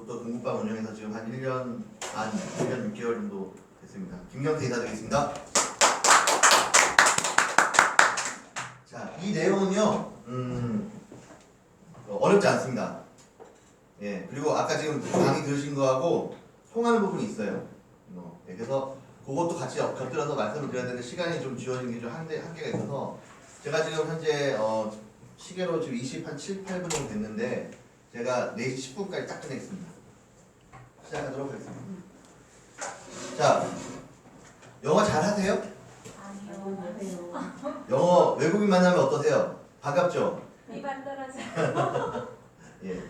부터 공부방 운영해서 지금 한 1년 6개월 정도 됐습니다. 김경태 이사 되겠습니다. 자, 이 내용은요, 어렵지 않습니다. 예, 그리고 아까 지금 강의 들으신 거하고 통하는 부분이 있어요. 예, 그래서 그것도 같이 곁들여서 말씀을 드려야 되는데 시간이 좀 지워진 게 좀 한계가 있어서 제가 지금 현재 시계로 지금 7, 8분 정도 됐는데 제가 4시 10분까지 딱 끝내겠습니다. 시작하도록 하겠습니다. 자, 영어 잘 하세요? 아니요. 영어 외국인 만나면 어떠세요? 반갑죠? 입안 떨어져요. 예.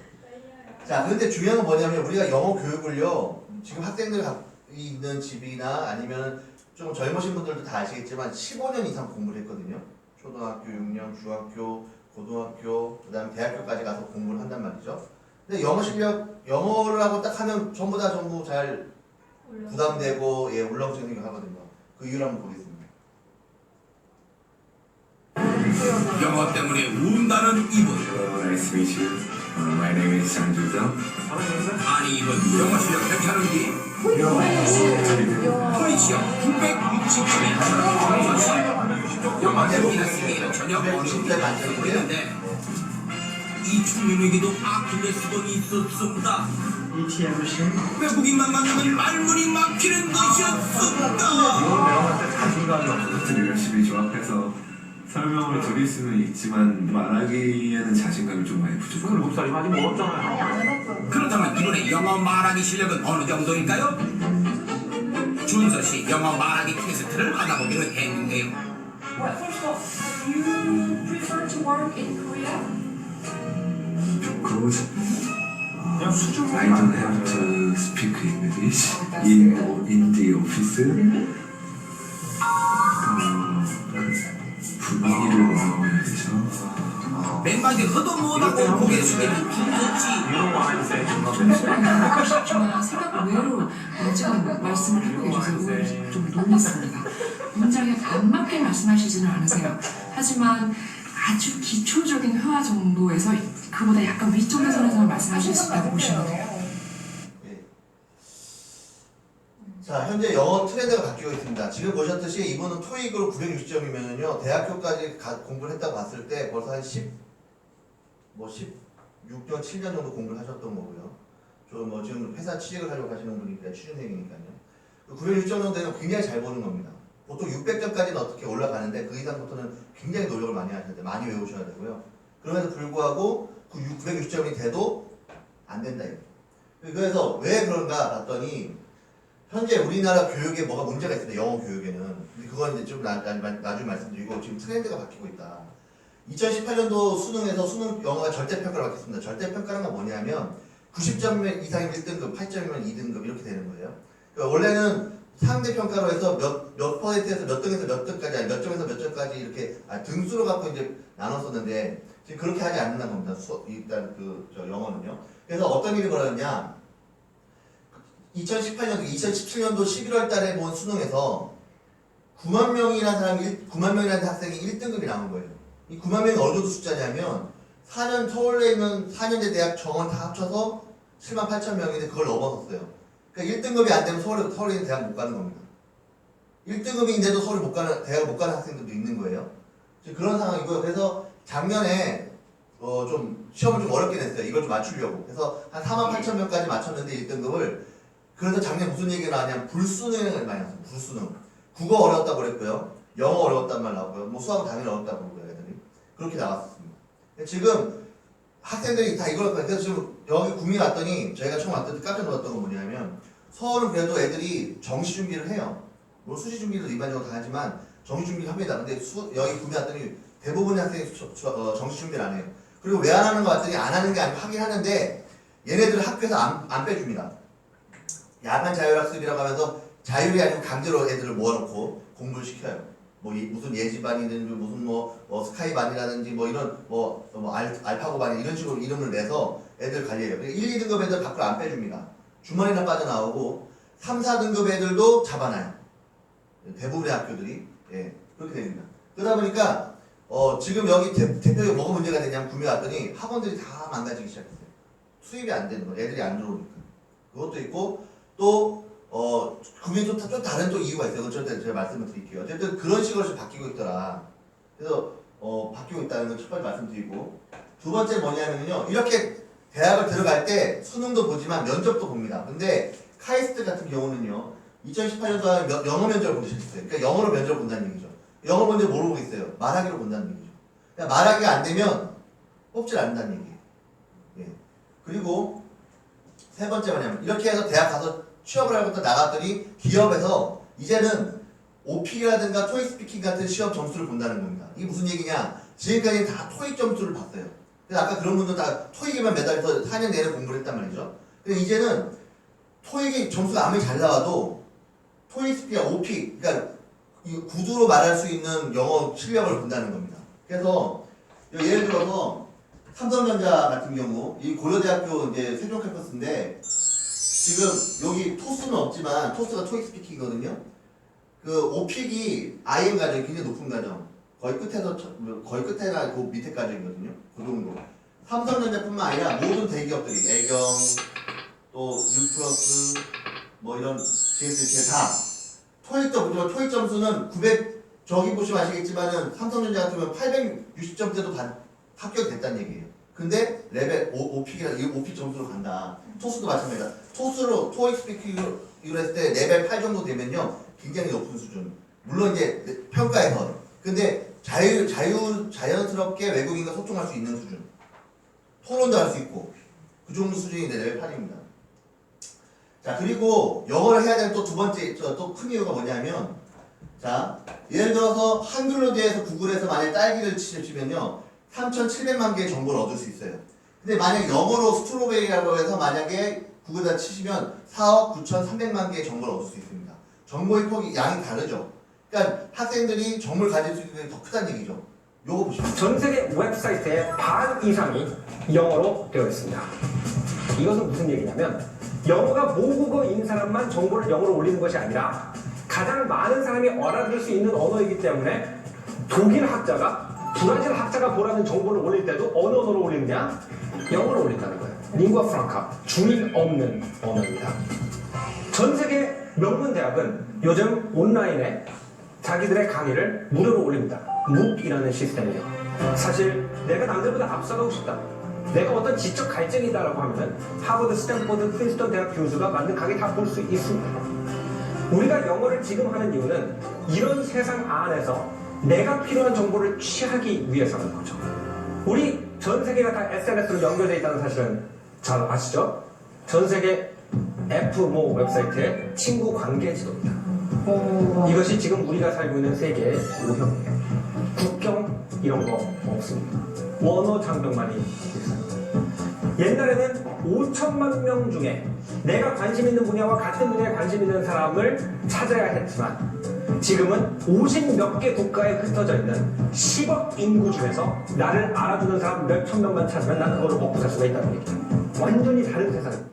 자, 근데 중요한 건 뭐냐면 우리가 영어 교육을요, 지금 학생들 있는 집이나 아니면 좀 젊으신 분들도 다 아시겠지만 15년 이상 공부를 했거든요. 초등학교 6년, 중학교, 고등학교, 그 다음에 대학교까지 가서 공부를 한단 말이죠. 근데 영어 실력, 영어를 하고 딱 하면 전부 잘 부담되고, 예, 울렁증이 하거든요. 그 이유를 한번 보겠습니다. 영어 때문에 운다는 이분. Hello, nice to meet you. My name is 장주정. 아니 이분 영어 실력 괜찮은지? 토익 시험 960점에 합격하신 영어 배우기나 쓰기에는 전혀 어려움이 없어 보이는데 이 충분히기도 아킬레스건이 있었습니다. 외국인만 만나면 말문이 막히는 것이었습니다. 것들을 열심히 조합해서 설명을 드릴 수는 있지만 말하기에는 자신감이 좀 많이 부족해요. 목소리 많이 먹었잖아요. 그렇다면 이분의 영어 말하기 실력은 어느 정도일까요? 준서 씨 영어 말하기 테스트를 받아보기로 했는데요. Well, first of all, you prefer to work in Korea? Because 그냥 수준 I don't have to speak English in the office. 분위기를 뭐라고 해야 되죠? 맨마디 허도 못하고 고개 숙이는 준서 씨. 정말 생각 외로 멀쩡한 말씀을 하고 계셔서 좀 놀랐습니다. 문장에 반맞게 말씀하시지는 않으세요. 하지만 아주 기초적인 회화 정도에서 그보다 약간 위쪽의 선에서 말씀하실 수 있다고 보시면 돼요. 예. 자, 현재 영어 트렌드가 바뀌고 있습니다. 지금 보셨듯이 이분은 토익으로 960점이면요, 대학교까지 공부를 했다고 봤을 때 벌써 한 16년, 7년 정도 공부를 하셨던 거고요. 지금 회사 취직을 하려고 하시는 분이니까 취준생이니까요. 960점 정도 되면 굉장히 잘 보는 겁니다. 보통 600점까지는 어떻게 올라가는데 그 이상부터는 굉장히 노력을 많이 하셔야 돼요. 많이 외우셔야 되고요. 그럼에도 불구하고 그 960점이 돼도 안 된다 이거. 그래서 왜 그런가 봤더니 현재 우리나라 교육에 뭐가 문제가 있습니다. 영어 교육에는. 근데 그건 이제 좀 나중에 말씀드리고 지금 트렌드가 바뀌고 있다. 2018년도 수능에서 수능 영어가 절대평가로 바뀌었습니다. 절대평가는 건 뭐냐면 90점 이상이면 1등급, 8점이면 2등급 이렇게 되는 거예요. 그러니까 원래는 상대평가로 해서 몇 퍼센트에서 몇 등에서 몇 등까지, 아니 몇 점에서 몇 점까지 이렇게 등수로 갖고 이제 나눴었는데 지금 그렇게 하지 않는다는 겁니다. 일단 영어는요. 그래서 어떤 일이 벌어졌냐? 2018년도, 2017년도 11월 달에 본 수능에서 9만 명이라는 학생이 1등급이 나온 거예요. 이 9만 명이 어느 정도 숫자냐면 서울에 있는 4년제 대학 정원 다 합쳐서 7만 8천 명인데 그걸 넘어섰어요. 그러니까 1등급이 안 되면 서울에 있는 대학 못 가는 겁니다. 1등급인데도 서울 대학 못 가는 학생들도 있는 거예요. 그런 상황이고요. 그래서 작년에 좀 시험을 좀 어렵게 냈어요. 이걸 좀 맞추려고. 그래서 한 4만 8천 명까지 맞췄는데 1등급을. 그래서 작년 무슨 얘기가 나왔냐면 불수능을 많이 나왔어요. 불수능. 국어 어려웠다고 그랬고요. 영어 어려웠단 말 나오고요. 뭐 수학은 당연히 어렵다고 그러고요. 애들이. 그렇게 나왔었습니다. 지금 학생들이 다 이걸, 그래서 지금 여기 구미 갔더니 저희가 처음 왔을 때 깜짝 놀랐던 건 뭐냐면 서울은 그래도 애들이 정시 준비를 해요. 뭐 수시 준비도 일반적으로 다 하지만 정시 준비를 합니다. 근데 여기 구미 왔더니 대부분의 학생이 정시 준비를 안 해요. 그리고 왜 안 하는 거 같더니 안 하는 게 아니고 하긴 하는데 얘네들을 학교에서 안 빼줍니다. 야간 자율학습이라고 하면서 자율이 아니고 강제로 애들을 모아놓고 공부를 시켜요. 뭐 무슨 예지반이든지 무슨 스카이반이라든지 뭐 이런 알파고반 이런 식으로 이름을 내서 애들 관리해요. 1, 2등급 애들 밖으로 안 빼줍니다. 주말이나 빠져나오고 3, 4등급 애들도 잡아놔요. 대부분의 학교들이. 예, 그렇게 됩니다. 그러다 보니까 지금 여기 대표적으로 뭐가 문제가 되냐면 구매 왔더니 학원들이 다 망가지기 시작했어요. 수입이 안 되는 거예요. 애들이 안 들어오니까. 그것도 있고 또 그게 좀 다른 또 이유가 있어요. 그건 제가 말씀을 드릴게요. 어쨌든 그런 식으로 좀 바뀌고 있더라. 그래서 바뀌고 있다는 걸 첫 번째 말씀드리고 두 번째 뭐냐면요. 이렇게 대학을 들어갈 때 수능도 보지만 면접도 봅니다. 근데 카이스트 같은 경우는요. 2018년도에 영어 면접을 보셨어요. 그러니까 영어로 면접을 본다는 얘기죠. 영어 면접 뭐로 보겠어요? 말하기로 본다는 얘기죠. 그러니까 말하기가 안 되면 뽑질 않는다는 얘기예요. 예. 그리고 세 번째 뭐냐면 이렇게 해서 대학 가서 취업을 하고 또 나갔더니 기업에서 이제는 오픽이라든가 토익 스피킹 같은 시험 점수를 본다는 겁니다. 이게 무슨 얘기냐? 지금까지는 다 토익 점수를 봤어요. 그래서 아까 그런 분들 다 토익에만 매달려서 4년 내내 공부를 했단 말이죠. 근데 이제는 토익이 점수가 아무리 잘 나와도 토익 스피킹, 오픽, 그러니까 이 구두로 말할 수 있는 영어 실력을 본다는 겁니다. 그래서 예를 들어서 삼성전자 같은 경우 이 고려대학교 이제 세종 캠퍼스인데 지금 여기 토스는 없지만 토스가 토익 스피킹이거든요. 그 오픽이 IM 과정이 굉장히 높은 과정. 거의 끝에나 그 밑에 과정이거든요. 그 정도. 삼성전자뿐만 아니라 모든 대기업들이 애경 또 유플러스 뭐 이런 GSK 다 토익도 보지만 토익 점수는 900 저기 보시면 아시겠지만은 삼성전자 같으면 860점대도 합격됐다는 얘기예요. 근데 레벨 오픽이라 이 오픽 점수로 간다. 토스도 마찬가지다. 토스로 토익 스피킹으로 했을 때 레벨 8 정도 되면요 굉장히 높은 수준. 물론 이제 평가에서 근데 자연스럽게 외국인과 소통할 수 있는 수준. 토론도 할 수 있고 그 정도 수준이 레벨 8입니다. 자 그리고 영어를 해야 되는 또 두 번째 또 큰 이유가 뭐냐면 자 예를 들어서 한글로 대해서 구글에서 만약 딸기를 치면요 3,700만 개의 정보를 얻을 수 있어요. 근데 만약 영어로 스트로베리라고 해서 만약에 구글에다 치시면 4억 9,300만 개의 정보를 얻을 수 있습니다. 정보의 폭이 양이 다르죠. 그러니까 학생들이 정보를 가질 수 있는 게 더 크다는 얘기죠. 요거 보시면 전 세계 웹사이트의 반 이상이 영어로 되어 있습니다. 이것은 무슨 얘기냐면 영어가 모국어인 사람만 정보를 영어로 올리는 것이 아니라 가장 많은 사람이 알아들을 수 있는 언어이기 때문에 독일 학자가 브라질 학자가 보라는 정보를 올릴 때도 어느 언어로 올리느냐? 영어로 올린다는 거예요. 링구아 프랑카, 중인 없는 언어입니다. 전 세계 명문 대학은 요즘 온라인에 자기들의 강의를 무료로 올립니다. 묵이라는 시스템이에요. 사실 내가 남들보다 앞서가고 싶다. 내가 어떤 지적 갈증이다라고 하면 하버드, 스탠포드, 프린스턴 대학 교수가 만든 강의 다 볼 수 있습니다. 우리가 영어를 지금 하는 이유는 이런 세상 안에서 내가 필요한 정보를 취하기 위해서라는 거죠. 우리 전 세계가 다 SNS로 연결되어 있다는 사실은 잘 아시죠? 전 세계 F모 웹사이트의 친구 관계 지도입니다. 이것이 지금 우리가 살고 있는 세계의 오형이에요. 국경 이런 거 없습니다. 원어 장벽만이 있습니다. 옛날에는 5천만 명 중에 내가 관심 있는 분야와 같은 분야에 관심 있는 사람을 찾아야 했지만 지금은 50 몇 개 국가에 흩어져 있는 10억 인구 중에서 나를 알아주는 사람 몇천 명만 찾으면 난 그걸로 먹고 살 수가 있다는 얘기죠. 완전히 다른 세상.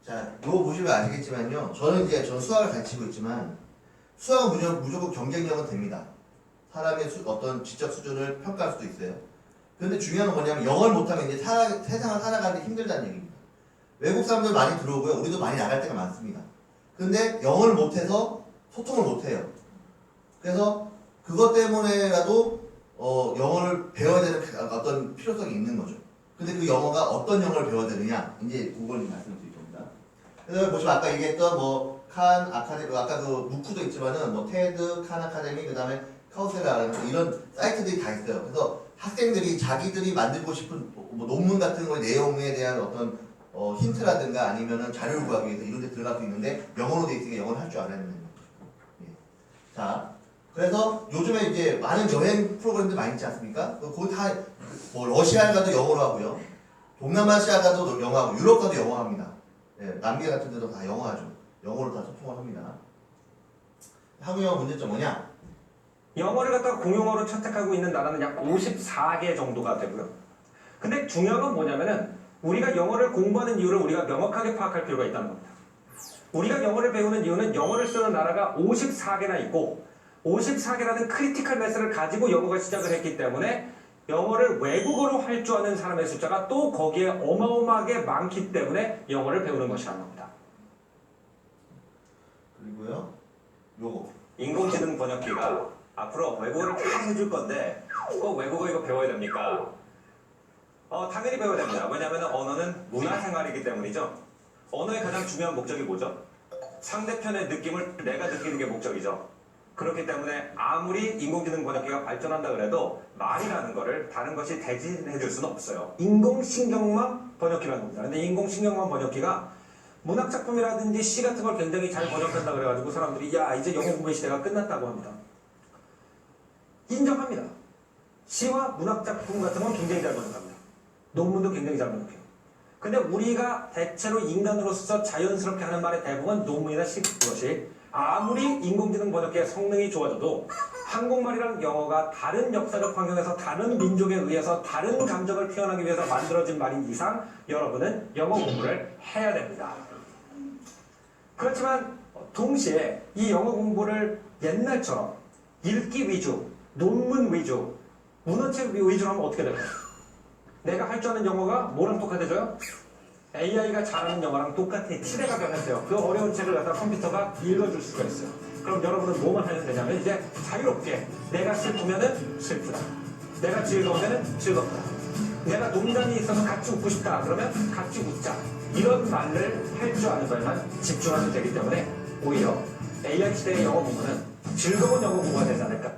자, 이거 보시면 아시겠지만요. 저는 수학을 가르치고 있지만 수학은 무조건 경쟁력은 됩니다. 사람의 어떤 지적 수준을 평가할 수도 있어요. 그런데 중요한 건 뭐냐면 영어를 못하면 이제 세상을 살아가기 힘들다는 얘기입니다. 외국 사람들 많이 들어오고요. 우리도 많이 나갈 때가 많습니다. 근데 영어를 못해서 소통을 못해요. 그래서 그것 때문에라도 영어를 배워야 되는 어떤 필요성이 있는 거죠. 근데 그 영어가 어떤 영어를 배워야 되느냐 이제 그걸 말씀드릴 겁니다. 그래서 보시면 아까 얘기했던 칸 아카데미 아까 그 무크도 있지만은 테드, 칸 아카데미 그다음에 카우세라라는 이런 사이트들이 다 있어요. 그래서 학생들이 자기들이 만들고 싶은 논문 같은 거의 내용에 대한 어떤 힌트라든가 아니면은 자료를 구하기 위해서 이런 데 들어갈 수 있는데 영어로 돼 있으니까 영어를 할 줄 알아야 되는 거죠. 예. 자, 그래서 요즘에 이제 많은 여행 프로그램들 많이 있지 않습니까? 거기 다 러시아 가도 영어로 하고요. 동남아시아 가도 영어하고 유럽 가도 영어합니다. 예, 남미 같은 데도 다 영어하죠. 영어로 다 소통을 합니다. 한국 영어 문제점 뭐냐? 영어를 갖다가 공용어로 채택하고 있는 나라는 약 54개 정도가 되고요. 근데 중요한 건 뭐냐면은 우리가 영어를 공부하는 이유를 우리가 명확하게 파악할 필요가 있다는 겁니다. 우리가 영어를 배우는 이유는 영어를 쓰는 나라가 54개나 있고 54개라는 크리티컬 매스를 가지고 영어가 시작을 했기 때문에 영어를 외국어로 할 줄 아는 사람의 숫자가 또 거기에 어마어마하게 많기 때문에 영어를 배우는 것이라는 겁니다. 그리고요, 요거. 인공지능 번역기가 앞으로 외국어를 다 해줄 건데 꼭 외국어 이거 배워야 됩니까? 당연히 배워야 됩니다. 왜냐하면 언어는 문화생활이기 때문이죠. 언어의 가장 중요한 목적이 뭐죠? 상대편의 느낌을 내가 느끼는 게 목적이죠. 그렇기 때문에 아무리 인공지능 번역기가 발전한다 그래도 말이라는 거를 다른 것이 대신해 줄 수는 없어요. 인공신경망 번역기라는 겁니다. 근데 인공신경망 번역기가 문학작품이라든지 시 같은 걸 굉장히 잘 번역한다 그래가지고 사람들이 야 이제 영어 공부의 시대가 끝났다고 합니다. 인정합니다. 시와 문학작품 같은 건 굉장히 잘 번역합니다. 논문도 굉장히 잘 번역해요. 근데 우리가 대체로 인간으로서 자연스럽게 하는 말의 대부분 논문이나 시 것이 아무리 인공지능 번역기의 성능이 좋아져도 한국말이랑 영어가 다른 역사적 환경에서 다른 민족에 의해서 다른 감정을 표현하기 위해서 만들어진 말인 이상 여러분은 영어 공부를 해야 됩니다. 그렇지만 동시에 이 영어 공부를 옛날처럼 읽기 위주, 논문 위주, 문어책 위주로 하면 어떻게 될까요? 내가 할 줄 아는 영어가 뭐랑 똑같아져요? AI가 잘하는 영어랑 똑같아. 시대가 변했어요. 그 어려운 책을 갖다 컴퓨터가 읽어줄 수가 있어요. 그럼 여러분은 뭐만 하면 되냐면 이제 자유롭게 내가 슬프면은 슬프다. 내가 즐거우면은 즐겁다. 내가 농담이 있어서 같이 웃고 싶다. 그러면 같이 웃자. 이런 말을 할 줄 아는 것만 집중하면 되기 때문에 오히려 AI 시대의 영어 공부는 즐거운 영어 공부가 되지 않을까.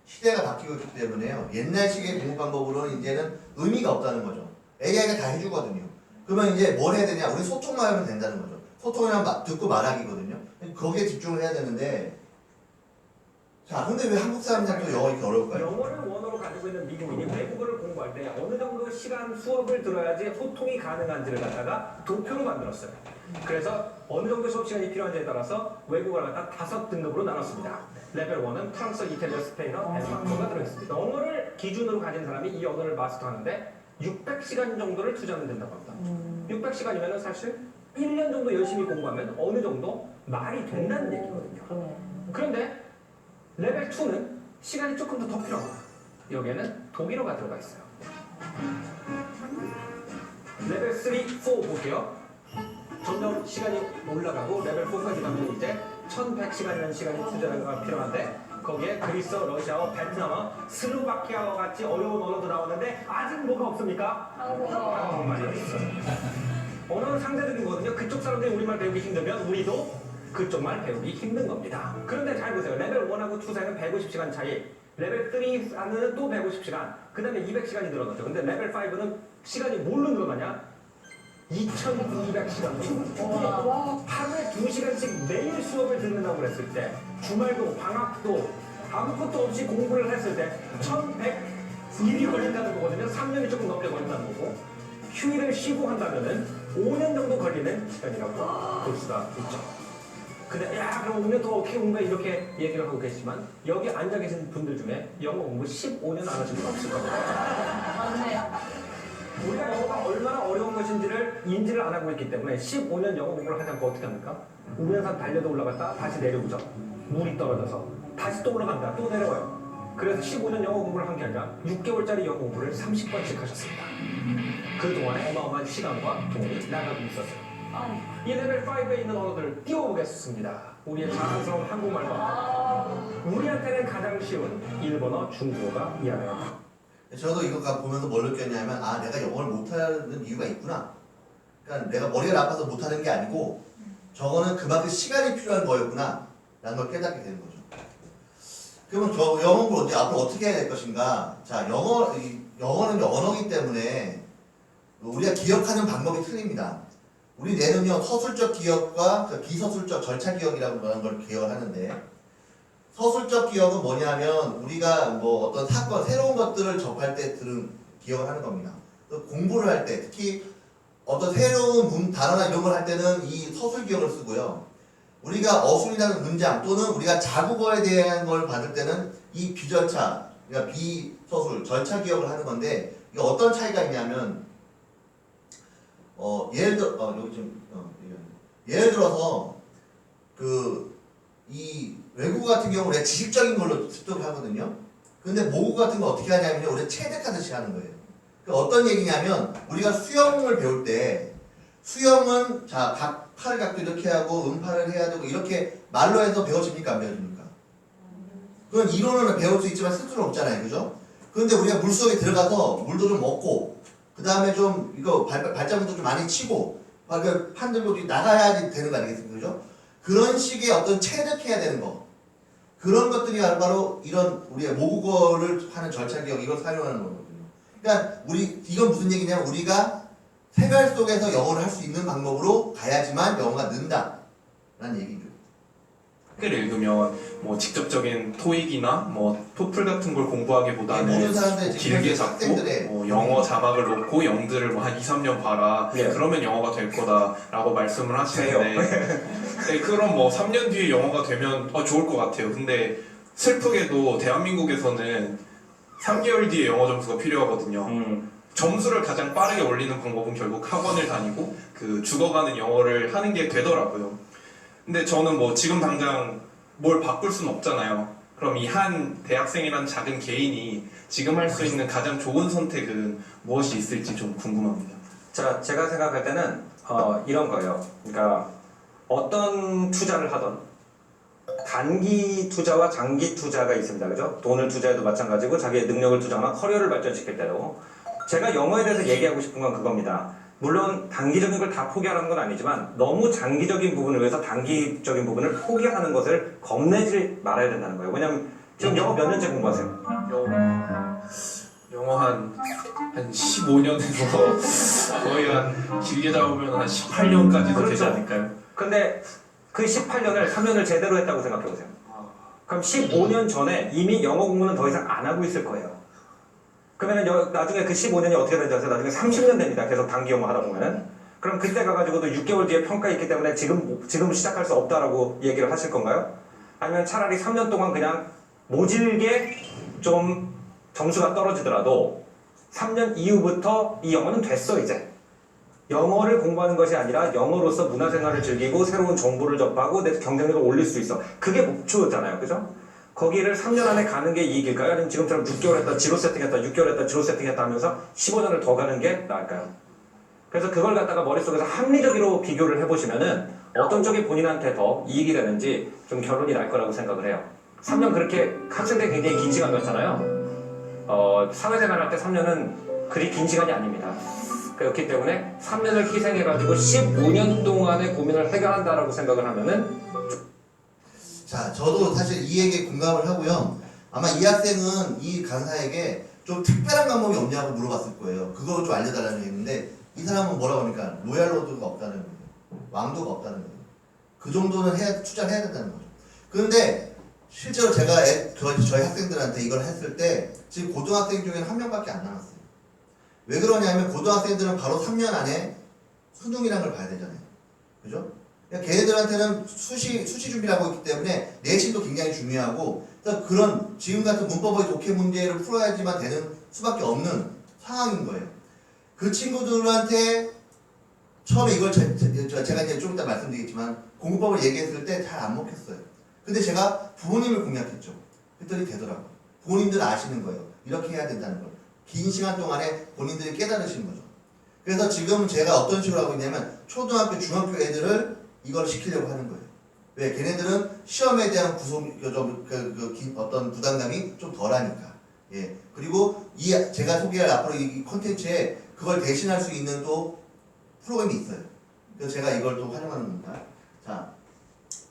시대가 바뀌고 있기 때문에요. 옛날식의 공부 방법으로는 이제는 의미가 없다는 거죠. AI가 다 해주거든요. 그러면 이제 뭘 해야 되냐? 우리 소통만 하면 된다는 거죠. 소통이란 듣고 말하기거든요. 거기에 집중을 해야 되는데, 자, 근데 왜 한국 사람들도 영어 이렇게 어려울까요? 영어를 원어로 가지고 있는 미국인이 외국어를 공부할 때 어느 정도 시간 수업을 들어야지 소통이 가능한지를 갖다가 도표로 만들었어요. 그래서 어느 정도 수업 시간이 필요한지에 따라서 외국어를 갖다 5등급으로 나눴습니다. 레벨 1은 프랑스, 이탈리아, 스페인어, 덴마크가 들어있습니다. 영어를 기준으로 가진 사람이 이 언어를 마스터하는데 600시간 정도를 투자하면 된다고 합니다. 600시간이면 사실 1년 정도 열심히 공부하면 어느 정도 말이 된다는 얘기거든요. 그런데 레벨 2는 시간이 조금 더 필요합니다. 여기에는 독일어가 들어가 있어요. 레벨 3, 4 볼게요. 점점 시간이 올라가고 레벨 4까지 가면 이제 1100시간이라는 시간이 투자가 필요한데 거기에 그리스어, 러시아어, 베트남어, 슬로바키아어 같이 어려운 언어도 나오는데 아직 뭐가 없습니까? 한국말이 없어요. 언어는 상대적인 거거든요. 그쪽 사람들이 우리말 배우기 힘들면 우리도 그쪽 말 배우기 힘든 겁니다. 그런데 잘 보세요. 레벨 1하고 2 사이는 150시간 차이. 레벨 3 안에는 또 150시간. 그 다음에 200시간이 늘어나죠. 근데 레벨 5는 시간이 뭘로 늘어나냐? 2200시간 정도. 하루에 2시간씩 매일 수업을 듣는다고 그랬을 때 주말도 방학도 아무것도 없이 공부를 했을 때 1100일이 걸린다는 거거든요. 3년이 조금 넘게 걸린다는 거고 휴일을 쉬고 한다면은 5년 정도 걸리는 시간이라고 볼 수가 있죠. 근데 야 그럼 5년 더 어떻게 공부해 이렇게 얘기를 하고 계시지만 여기 앉아 계신 분들 중에 영어 공부 15년 안 하신 분 없을 겁니다. 맞네요. 우리가 영어가 얼마나 어려운 것인지를 인지를 안 하고 있기 때문에 15년 영어 공부를 하지 않고 어떻게 합니까? 우면산 달려도 올라갔다 다시 내려오죠. 물이 떨어져서 다시 또 올라간다 또 내려와요. 그래서 15년 영어 공부를 한 게 아니라 6개월짜리 영어 공부를 30번씩 하셨습니다. 그동안에 어마어마한 시간과 돈이 나가고 있었어요. 이 레벨 5에 있는 언어들을 띄워보겠습니다. 우리의 자랑스러운 한국말과 우리한테는 가장 쉬운 일본어, 중국어가 이야기합니다. 저도 이거 보면서 뭘 느꼈냐면 아 내가 영어를 못하는 이유가 있구나. 그러니까 내가 머리가 나빠서 못하는 게 아니고 저거는 그만큼 시간이 필요한 거였구나 라는 걸 깨닫게 되는 거죠. 그러면 저 영어 공부를 앞으로 어떻게 해야 될 것인가. 자 영어는 언어이기 때문에 우리가 기억하는 방법이 틀립니다. 우리 뇌는요 서술적 기억과 비서술적 절차 기억이라고 하는 걸 기억을 하는데 서술적 기억은 뭐냐면 우리가 뭐 어떤 사건, 새로운 것들을 접할 때 들은 기억을 하는 겁니다. 또 공부를 할 때 특히 어떤 새로운 단어나 이런 걸 할 때는 이 서술 기억을 쓰고요. 우리가 어순이라는 문장 또는 우리가 자국어에 대한 걸 받을 때는 이 비절차, 그러니까 비서술, 절차 기억을 하는 건데 이게 어떤 차이가 있냐면 예를 들어서 이 외국어 같은 경우는 지식적인 걸로 습득을 하거든요. 근데 모국 같은 거 어떻게 하냐면요. 우리 체득하듯이 하는 거예요. 그러니까 어떤 얘기냐면 우리가 수영을 배울 때 수영은 자, 각 팔 각도 이렇게 하고 음팔을 해야 되고 이렇게 말로 해서 배워집니까? 안 배워집니까? 그건 이론은 배울 수 있지만 쓸 수는 없잖아요. 그죠? 그런데 우리가 물속에 들어가서 물도 좀 먹고 그 다음에 좀 이거 발자국도 좀 많이 치고 판 들고 나가야 되는 거 아니겠습니까? 그죠? 그런 식의 어떤 체득해야 되는 거 그런 것들이 바로 이런 우리의 모국어를 하는 절차 기억 이걸 사용하는 거거든요. 그러니까 이건 무슨 얘기냐면 우리가 생활 속에서 영어를 할 수 있는 방법으로 가야지만 영어가 는다라는 얘기죠. 책을 읽으면 뭐 직접적인 토익이나 뭐 토플 같은 걸 모든 공부하기보다는 사람들이 지금 길게 잡고 학생들의 뭐 영어 자막을 놓고 영들을 뭐 한 2, 3년 봐라. 네. 그러면 영어가 될 거다라고 말씀을 하시는데 네, 그럼 뭐 3년 뒤에 영어가 되면 좋을 것 같아요. 근데 슬프게도 대한민국에서는 3개월 뒤에 영어 점수가 필요하거든요. 점수를 가장 빠르게 올리는 방법은 결국 학원을 다니고 그 죽어가는 영어를 하는 게 되더라고요. 근데 저는 뭐 지금 당장 뭘 바꿀 수는 없잖아요. 그럼 이 한 대학생이란 작은 개인이 지금 할 수 있는 가장 좋은 선택은 무엇이 있을지 좀 궁금합니다. 자, 제가 생각할 때는 이런 거예요. 그러니까 어떤 투자를 하던 단기 투자와 장기 투자가 있습니다. 그죠? 돈을 투자해도 마찬가지고 자기의 능력을 투자하거나 커리어를 발전시킬 때도 제가 영어에 대해서 얘기하고 싶은 건 그겁니다. 물론 단기적인 걸 다 포기하라는 건 아니지만 너무 장기적인 부분을 위해서 단기적인 부분을 포기하는 것을 겁내지 말아야 된다는 거예요. 왜냐면 지금 영어 몇 년째 공부하세요? 영어 한 15년에서 거의 한 길게 잡으면 한 18년까지도 되지 그렇죠. 않을까요? 근데 그 18년을 3년을 제대로 했다고 생각해 보세요. 그럼 15년 전에 이미 영어 공부는 더 이상 안 하고 있을 거예요. 그러면 나중에 그 15년이 어떻게 되는지 아세요? 나중에 30년 됩니다. 계속 단기 영어 하다 보면은. 그럼 그때 가가지고도 6개월 뒤에 평가 있기 때문에 지금 시작할 수 없다라고 얘기를 하실 건가요? 아니면 차라리 3년 동안 그냥 모질게 좀 점수가 떨어지더라도 3년 이후부터 이 영어는 됐어 이제. 영어를 공부하는 것이 아니라 영어로서 문화생활을 즐기고 새로운 정보를 접하고 내 경쟁력을 올릴 수 있어. 그게 목표잖아요. 그죠? 거기를 3년 안에 가는 게 이익일까요? 아니면 지금처럼 6개월 했다 지로 세팅했다 6개월 했다 지로 세팅했다 하면서 15년을 더 가는 게 나을까요? 그래서 그걸 갖다가 머릿속에서 합리적으로 비교를 해보시면은 어떤 쪽이 본인한테 더 이익이 되는지 좀 결론이 날 거라고 생각을 해요. 3년 그렇게 학생 때 굉장히 긴 시간 같잖아요. 사회생활 할 때 3년은 그리 긴 시간이 아닙니다. 그렇기 때문에 3년을 희생해가지고 15년 동안의 고민을 해결한다라고 생각을 하면은 자, 저도 사실 이 얘기에 공감을 하고요. 아마 이 학생은 이 강사에게 좀 특별한 방법이 없냐고 물어봤을 거예요. 그거 좀 알려달라는 얘기인데 이 사람은 뭐라고 하니까 로얄로드가 없다는 거예요. 왕도가 없다는 거예요. 그 정도는 투자를 해야 된다는 거죠. 그런데 실제로 제가 저희 학생들한테 이걸 했을 때 지금 고등학생 중에는 한 명밖에 안 남았어요. 왜 그러냐면 고등학생들은 바로 3년 안에 수능이라는 걸 봐야 되잖아요. 그죠? 그러니까 걔네들한테는 수시 준비를 하고 있기 때문에 내신도 굉장히 중요하고 그런 지금 같은 문법의 독해 문제를 풀어야지만 되는 수밖에 없는 상황인 거예요. 그 친구들한테 처음에 이걸 제가 이제 좀 이따 말씀드리겠지만 공부법을 얘기했을 때 잘 안 먹혔어요. 근데 제가 부모님을 공략했죠. 그랬더니 되더라고요. 부모님들은 아시는 거예요. 이렇게 해야 된다는 걸. 긴 시간 동안에 본인들이 깨달으시는 거죠. 그래서 지금 제가 어떤 식으로 하고 있냐면 초등학교, 중학교 애들을 이걸 시키려고 하는 거예요. 왜? 걔네들은 시험에 대한 어떤 부담감이 좀 덜하니까. 예. 그리고 제가 소개할 앞으로 이 콘텐츠에 그걸 대신할 수 있는 또 프로그램이 있어요. 그래서 제가 이걸 또 활용하는 겁니다. 자,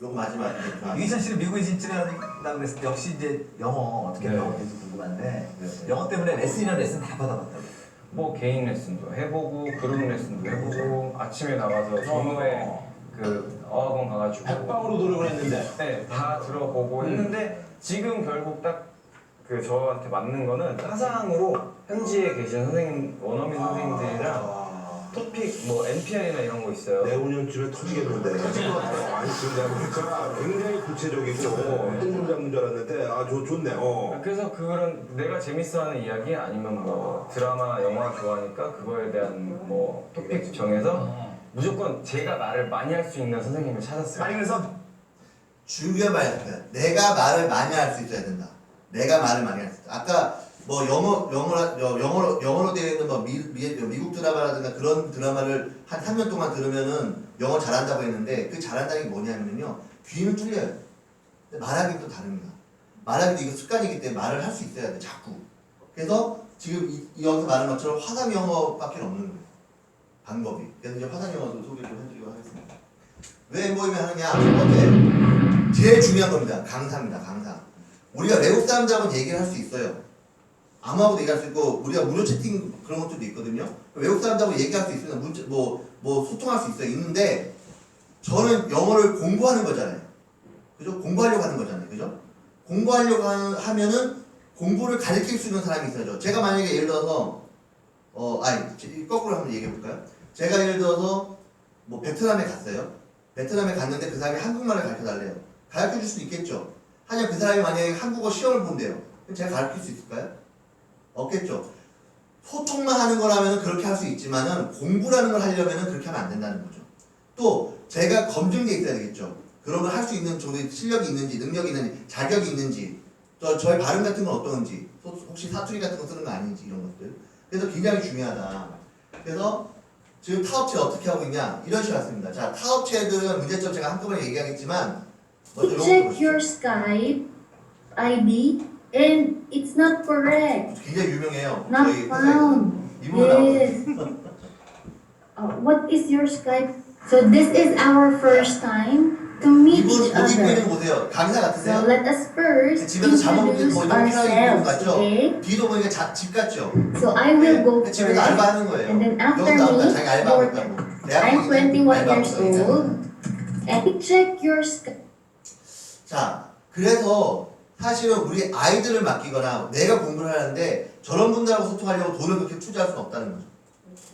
요거 마지막. 이기찬 씨는 미국에 진출한다고 그랬을 때 역시 이제 영어 어떻게 배웠는지 궁금한데 영어 때문에 레슨이나 레슨 다 받아봤다고. 뭐 개인 레슨도 해보고 그룹 레슨도 해보고 아침에 나가서 종로에 그 어학원 가가지고 백방으로 노력을 했는데 네, 다 들어보고 했는데 지금 결국 딱 그 저한테 맞는 거는 화상으로 현지에 계신 선생님 원어민 선생님들이랑 토픽 뭐 NPI나 이런 거 있어요. 내 운영줄을 터지겠는데. 터진 것 같아요. 아니 그러다 보니까 굉장히 구체적이고 뜬금 잡는 줄 알았는데 좋네. 그래서 그런 내가 재밌어하는 이야기 아니면 뭐 드라마, 영화 좋아하니까 그거에 대한 뭐 토픽 정해서 무조건 제가 말을 많이 할 수 있는 선생님을 찾았어요. 아니 그래서 중요한 말이야. 내가 말을 많이 할 수 있어야 된다. 내가 말을 많이 했을 때. 아까 뭐 영어로 되어 있는 뭐 미국 드라마라든가 그런 드라마를 한 3년 동안 들으면은 영어 잘한다고 했는데 그 잘한다는 게 뭐냐면요. 귀는 뚫려요. 근데 말하기는 또 다릅니다. 말하기도 이거 습관이기 때문에 말을 할 수 있어야 돼, 자꾸. 그래서 지금 여기서 말하는 것처럼 화상 영어밖에 없는 거예요. 방법이. 그래서 이제 화상 영어도 소개를 좀 해드리고 하겠습니다. 왜 모임을 하느냐? 첫 번째, 제일 중요한 겁니다. 강사입니다, 강사. 우리가 외국 사람들하고는 얘기를 할 수 있어요. 아무하고도 얘기할 수 있고, 우리가 무료 채팅 그런 것들도 있거든요. 외국 사람들하고 얘기할 수 있으면 뭐 소통할 수 있어요. 있는데, 저는 영어를 공부하는 거잖아요. 그죠? 공부하려고 하는 거잖아요. 그죠? 공부하려고 하면은 공부를 가르칠 수 있는 사람이 있어야죠. 제가 만약에 예를 들어서, 거꾸로 한번 얘기해 볼까요? 제가 예를 들어서, 뭐, 베트남에 갔어요. 베트남에 갔는데 그 사람이 한국말을 가르쳐 달래요. 가르쳐 줄 수도 있겠죠. 하지만 그 사람이 만약에 한국어 시험을 본대요. 그럼 제가 가르칠 수 있을까요? 없겠죠. 소통만 하는 거라면 그렇게 할 수 있지만은 공부라는 걸 하려면 그렇게 하면 안 된다는 거죠. 또 제가 검증돼 있어야 되겠죠. 그런 걸 할 수 있는 정도의 실력이 있는지, 능력이 있는지, 자격이 있는지, 저의 발음 같은 건 어떤지, 혹시 사투리 같은 거 쓰는 거 아닌지 이런 것들. 그래서 굉장히 중요하다. 그래서 지금 타업체 어떻게 하고 있냐 이런 식으로 왔습니다. 자, 타업체들은 문제점 제가 한꺼번에 얘기하겠지만 먼저 Check your Skype ID and it's not correct. 굉장히 유명해요. Not 저희 found. 이분으로 Yes. What is your Skype? So this is our first time to meet 이분 each 여기 입고 있는 other. 거 보세요. 강사 So 같으세요? let us first 집에서 잠옷 입고 introduce 뭐 이런 편하게 입는 거 ourselves. 같죠? Okay. 뒤도 보니까 집 같죠? So I will go first, 집에서 알바하는 거예요. and then after 여기 나온다. me, 자기 알바하고 your 있다고. turn. 대학교 I'm 21 알바하고 years 있다고. old. And check your Skype. 자, 그래서 사실은 우리 아이들을 맡기거나 내가 공부를 하는데 저런 분들하고 소통하려고 돈을 그렇게 투자할 수는 없다는 거죠.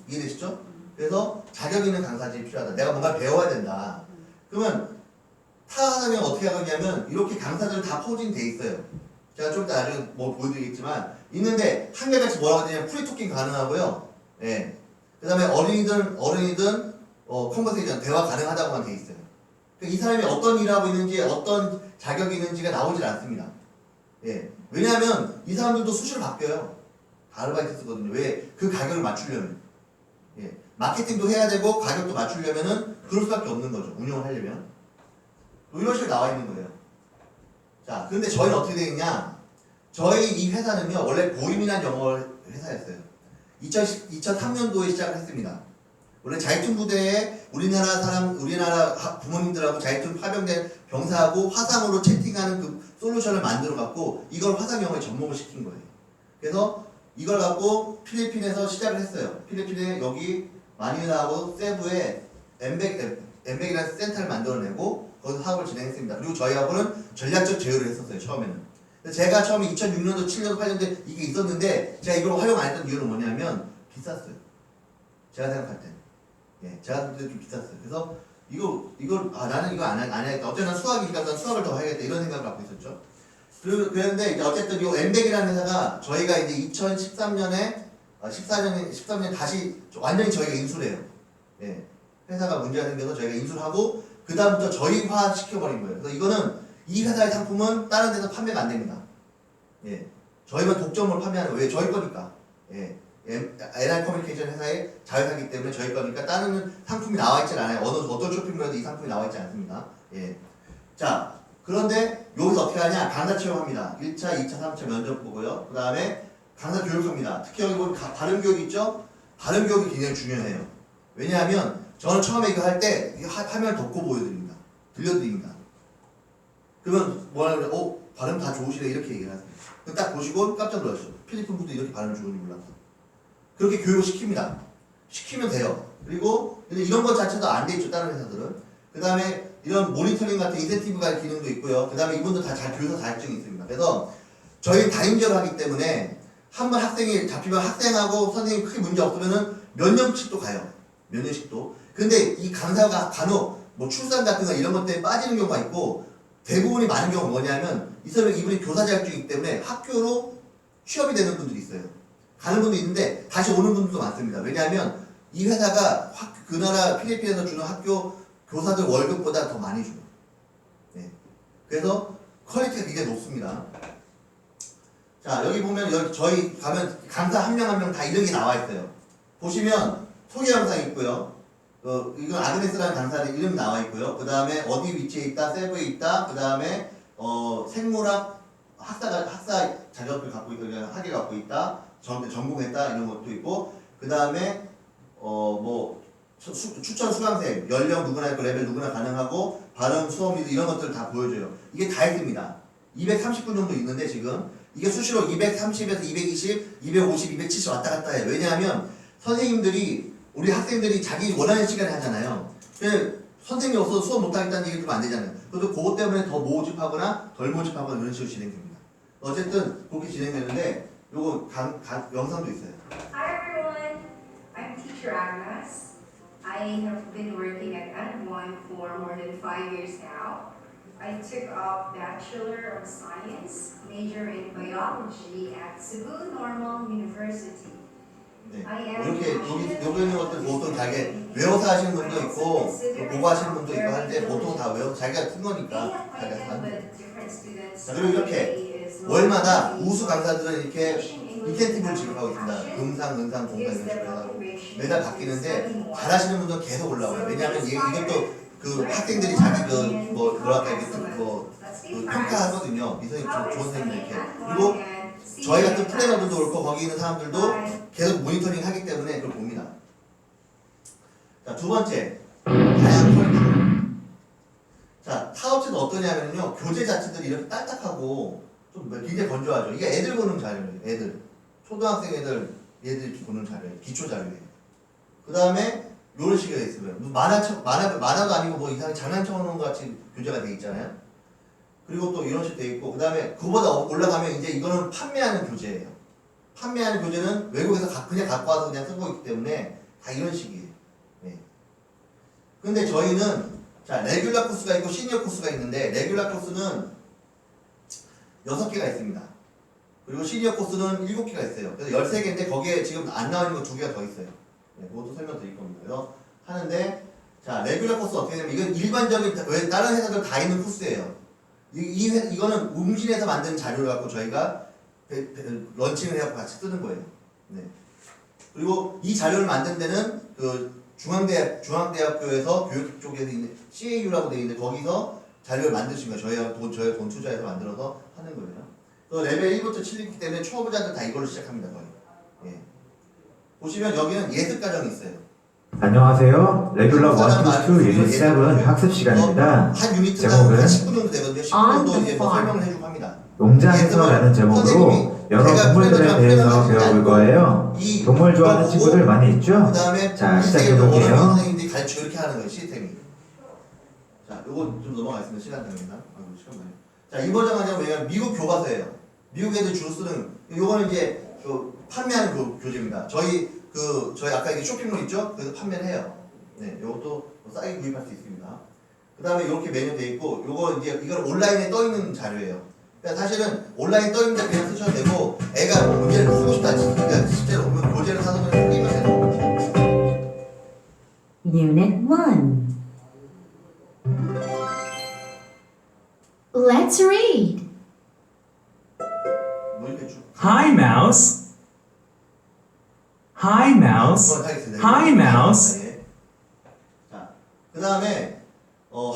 이해되시죠? 그래서 자격 있는 강사들이 필요하다. 내가 뭔가 배워야 된다. 그러면 타하면 어떻게 하겠냐면 이렇게 강사들 다 포진돼 있어요. 제가 좀 이따 나중에 뭐 보여드리겠지만 있는데 한결같이 뭐라고 하냐면 프리토킹 가능하고요. 예. 그 다음에 어린이든 컨버세이션 대화 가능하다고만 돼 있어요. 이 사람이 어떤 일을 하고 있는지 어떤 자격이 있는지가 나오질 않습니다. 예. 왜냐하면 이 사람들도 수시로 바뀌어요. 다 아르바이트 쓰거든요. 왜? 그 가격을 맞추려면. 예. 마케팅도 해야 되고 가격도 맞추려면은 그럴 수밖에 없는 거죠. 운영을 하려면. 이런 식으로 나와 있는 거예요. 자, 그런데 저희는 어떻게 되겠냐? 저희 이 회사는요, 원래 보임이란 영어 회사였어요. 2003년도에 시작을 했습니다. 원래 자이툰 부대에 우리나라 부모님들하고 자이툰 파병된 병사하고 화상으로 채팅하는 그 솔루션을 만들어 갖고 이걸 화상 영어에 접목을 시킨 거예요. 그래서 이걸 갖고 필리핀에서 시작을 했어요. 필리핀에 여기 마닐라하고 세부에 엠백이라는 센터를 만들어내고 거기서 사업을 진행했습니다. 그리고 저희 하고는 전략적 제휴를 했었어요. 처음에는. 제가 처음에 2006년도, 7년도, 8년도에 이게 있었는데 제가 이걸 활용 안 했던 이유는 뭐냐면 비쌌어요. 제가 생각할 때. 예, 제가 그때 좀 비쌌어요. 그래서 나는 이거 안 해야겠다. 어쨌든 수학이니까 난 수학을 더 해야겠다. 이런 생각을 갖고 있었죠. 그런데 이제 어쨌든 이 엠백이라는 회사가 저희가 이제 2013년에 13년 다시 완전히 저희가 인수를 해요. 예. 회사가 문제가 생겨서 저희가 인수를 하고 그 다음부터 저희화 시켜버린 거예요. 그래서 이거는 이 회사의 상품은 다른 데서 판매가 안 됩니다. 예. 저희만 독점으로 판매하는 거예요. 왜? 저희 거니까. 예. NR 커뮤니케이션 회사의 자회사이기 때문에 저희 거니까 다른 상품이 나와 있지 않아요. 어떤 쇼핑몰에도 이 상품이 나와 있지 않습니다. 예. 자, 그런데 여기서 어떻게 하냐? 강사 채용합니다. 1차, 2차, 3차 면접 보고요. 그 다음에 강사 교육합니다. 특히 여기 보면 발음 교육 있죠? 발음 교육이 굉장히 중요해요. 왜냐하면 저는 처음에 이거 할 때 화면을 덮고 보여드립니다. 들려드립니다. 그러면 뭐라 그래? 발음 다 좋으시네 이렇게 얘기를 하세요. 딱 보시고 깜짝 놀랐죠. 필리핀 분도 이렇게 발음 좋은지 몰랐어. 그렇게 교육을 시킵니다. 시키면 돼요. 그리고 이런 것 자체도 안 돼 있죠. 다른 회사들은. 그 다음에 이런 모니터링 같은 인센티브가 기능도 있고요. 그 다음에 이분도 다 교사 자격증이 있습니다. 그래서 저희는 다인제로 하기 때문에 한 번 학생이 잡히면 학생하고 선생님이 크게 문제 없으면은 몇 년씩도 가요. 몇 년씩도. 근데 이 강사가 간혹 뭐 출산 같은 거 이런 것 때문에 빠지는 경우가 있고 대부분이 많은 경우가 뭐냐면 이분이 교사 자격증이기 때문에 학교로 취업이 되는 분들이 있어요. 가는 분도 있는데 다시 오는 분들도 많습니다. 왜냐하면 이 회사가 그 나라 필리핀에서 주는 학교 교사들 월급보다 더 많이 줘요. 네. 그래서 퀄리티가 굉장히 높습니다. 자, 여기 보면 여기 저희 가면 강사 한 명 한 명 다 이름이 나와 있어요. 보시면 소개 영상 있고요. 이건 아그네스라는 강사의 이름 나와 있고요. 그 다음에 어디 위치에 있다, 세부에 있다. 그 다음에 생물학 학사 자격을 갖고 있고 학위 갖고 있다. 전공했다 이런 것도 있고. 그 다음에 뭐 추천 수강생 연령 누구나 있고 레벨 누구나 가능하고 발음 수업 및 이런 것들을 다 보여줘요. 이게 다 있습니다. 230분 정도 있는데 지금 이게 수시로 230에서 220, 250, 270 왔다 갔다 해요. 왜냐하면 선생님들이 우리 학생들이 자기 원하는 시간에 하잖아요. 선생님이 없어서 수업 못하겠다는 얘기 들으면 안 되잖아요. 그래도 그것 때문에 더 모집하거나 덜 모집하거나 이런 식으로 진행됩니다. 어쨌든 그렇게 진행되는데 요거 영상도 있어요. Hi everyone, I'm teacher Agnes. I have been working at N1 for more than 5 years now. I took up Bachelor of Science, major in Biology at Cebu Normal University. 네. 이렇게 여기 있는 것들 보통 자기 외워서 하시는 분도 있고 보고 하시는 분도 있고 하는데 보통 다 외워 자기가 쓴 거니까 자기가 하는 거예요. 자, 그리고 이렇게 월마다 우수 강사들은 이렇게 인센티브를 지급하고 있습니다. 은상, 공상 이런 식으로 해서 매달 바뀌는데 잘하시는 분들은 계속 올라와요. 왜냐하면 이것도 그 학생들이 자기 뭐랄까 이렇게 평가하거든요. 이 선생님 좋은 선생님 이렇게. 그리고 저희 같은 플래너들도 그렇고 거기 있는 사람들도 계속 모니터링 하기 때문에 그걸 봅니다. 자, 두 번째 다양한 컬처. 자, 타업체는 어떠냐면요 교재 자체들이 이렇게 딱딱하고 좀 굉장히 건조하죠. 이게 애들 보는 자료예요. 애들 초등학생 얘들이 보는 자료예요. 기초 자료예요. 그 다음에 이런 식으로 돼 있어요. 만화도 아니고 뭐 이상하게 장난쳐 놓은 것 같이 교재가 돼 있잖아요. 그리고 또 이런 식으로 돼 있고, 그 다음에 그거보다 올라가면 이제 이거는 판매하는 교재예요. 판매하는 교재는 외국에서 그냥 갖고 와서 그냥 쓰고 있기 때문에 다 이런 식이에요. 네. 근데 저희는 자 레귤러 코스가 있고 시니어 코스가 있는데 레귤러 코스는 6개가 있습니다. 그리고 시니어 코스는 7개가 있어요. 그래서 13개인데 거기에 지금 안 나와 있는 거 2개가 더 있어요. 네, 그것도 설명드릴 겁니다. 그래서 하는데 자 레귤러 코스 어떻게 되냐면 이건 일반적인 왜 다른 회사들 다 있는 코스예요. 이거는 웅진에서 만든 자료를 갖고 저희가 런칭을 해갖고 같이 쓰는 거예요. 네. 그리고 이 자료를 만든 데는 그 중앙대학교에서 교육 쪽에서 있는 CAU라고 되어 있는데 거기서 자료를 만드신 거예요. 저희가 돈 투자해서 만들어서 하는 거예요. 그 레벨 1부터 7이기 때문에 초보자들 다 이걸로 시작합니다. 거의. 예. 보시면 여기는 예습 과정이 있어요. 안녕하세요. 레귤러 1, 2, 유닛 7 학습 시간입니다. 한 유니트당 제목은 한 10분 정도 되거든요. 10분 정도 이제 뭐 설명을 해주고 합니다. 농장에서라는 제목으로 여러 동물들에 대해서 배워볼 거예요. 동물 좋아하는 친구들 많이 있죠? 자, 시작해볼게요. 선생님들이 가르치고 이렇게 하는 거예요. 시스템이. 자, 요거 좀 넘어가겠습니다. 시간 때문에. 시간 많이. 자, 이 버전 같은 경우는 미국 교과서예요. 미국 애들 주로 쓰는 요거는 이제 판매하는 교재입니다. 저희 아까 이게 쇼핑몰 있죠? 그래서 판매를 해요. 네, 요것도 싸게 구입할 수 있습니다. 그 다음에 이렇게 메뉴 돼 있고, 이걸 온라인에 떠 있는 자료예요. 그러니까 사실은 온라인 떠 있는데 그냥 쓰셔도 되고, 애가 문제를 쓰고 싶다. 그러니까 실제로 보면 교재를 사서 그냥 쓰기만 해도. Unit 1. Let's read. 뭐 이렇게 쭉. Hi, Mouse. Hi, Mouse. Hi, Mouse. 자, 그 다음에